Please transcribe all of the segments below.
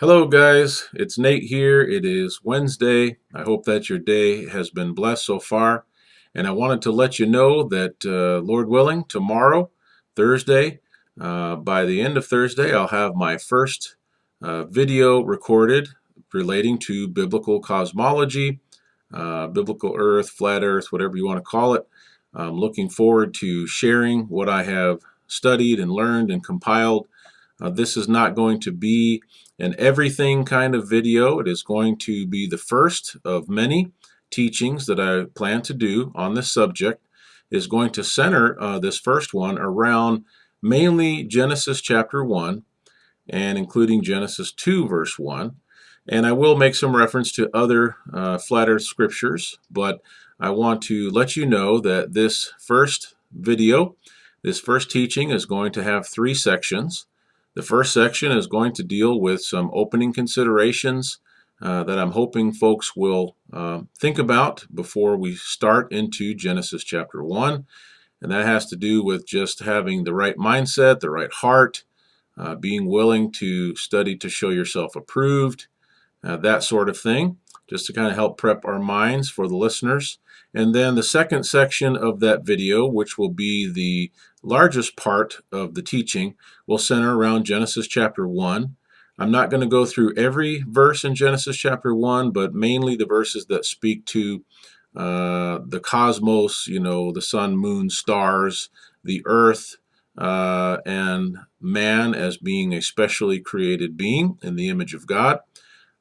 Hello, guys. It's Nate here. It is Wednesday. I hope that your day has been blessed so far. And I wanted to let you know that, Lord willing, tomorrow, Thursday, by the end of Thursday, I'll have my first video recorded relating to biblical cosmology, biblical Earth, flat Earth, whatever you want to call it. I'm looking forward to sharing what I have studied and learned and compiled. This is not going to be an everything kind of video. It is going to be the first of many teachings that I plan to do on this subject. It is going to center this first one around mainly Genesis chapter 1 and including Genesis 2 verse 1. And I will make some reference to other flat earth scriptures, but I want to let you know that this first video, this first teaching is going to have three sections. The first section is going to deal with some opening considerations that I'm hoping folks will think about before we start into Genesis chapter 1. And that has to do with just having the right mindset, the right heart, being willing to study to show yourself approved, that sort of thing, just to kind of help prep our minds for the listeners. And then the second section of that video, which will be the largest part of the teaching, will center around Genesis chapter 1. I'm not going to go through every verse in Genesis chapter 1, but mainly the verses that speak to the cosmos, the sun, moon, stars, the earth, and man as being a specially created being in the image of God.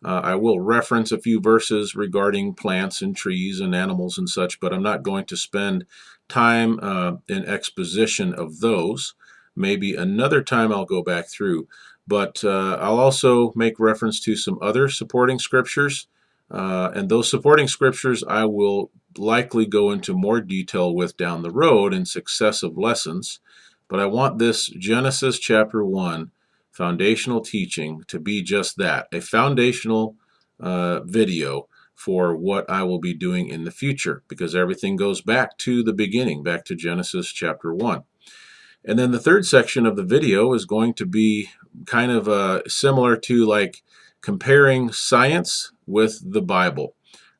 I will reference a few verses regarding plants and trees and animals and such, but I'm not going to spend time in exposition of those. Maybe another time I'll go back through. But I'll also make reference to some other supporting scriptures. And those supporting scriptures I will likely go into more detail with down the road in successive lessons. But I want this Genesis chapter 1 foundational teaching to be just that, a foundational video for what I will be doing in the future, because everything goes back to the beginning, back to Genesis chapter 1. And then the third section of the video is going to be kind of similar to like comparing science with the Bible.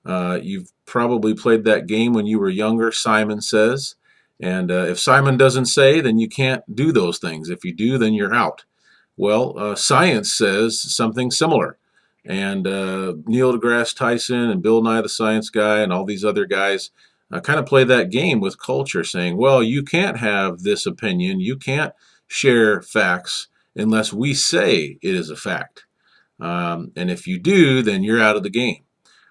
You've probably played that game when you were younger, Simon Says. And if Simon doesn't say, then you can't do those things. If you do, then you're out. Well, science says something similar. And Neil deGrasse Tyson and Bill Nye the Science Guy and all these other guys kind of play that game with culture, saying, well, you can't have this opinion. You can't share facts unless we say it is a fact. And if you do, then you're out of the game.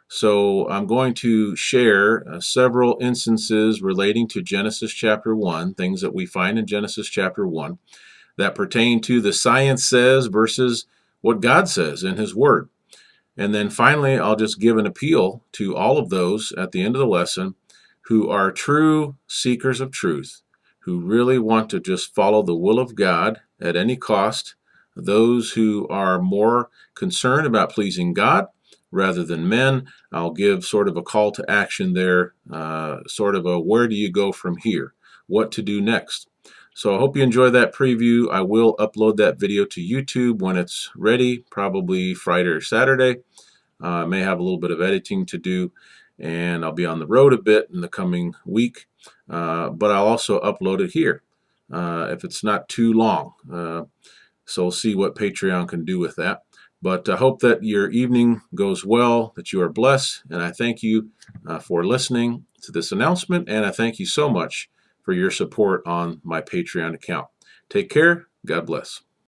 So I'm going to share several instances relating to Genesis chapter 1, things that we find in Genesis chapter 1 that pertain to the science says versus what God says in His Word. And then finally, I'll just give an appeal to all of those at the end of the lesson who are true seekers of truth, who really want to just follow the will of God at any cost, those who are more concerned about pleasing God rather than men. I'll give sort of a call to action there, sort of a where do you go from here, what to do next. So I hope you enjoy that preview. I will upload that video to YouTube when it's ready, probably Friday or Saturday. I may have a little bit of editing to do, and I'll be on the road a bit in the coming week. But I'll also upload it here if it's not too long. So we'll see what Patreon can do with that. But I hope that your evening goes well, that you are blessed, and I thank you for listening to this announcement, and I thank you so much for your support on my Patreon account. Take care. God bless.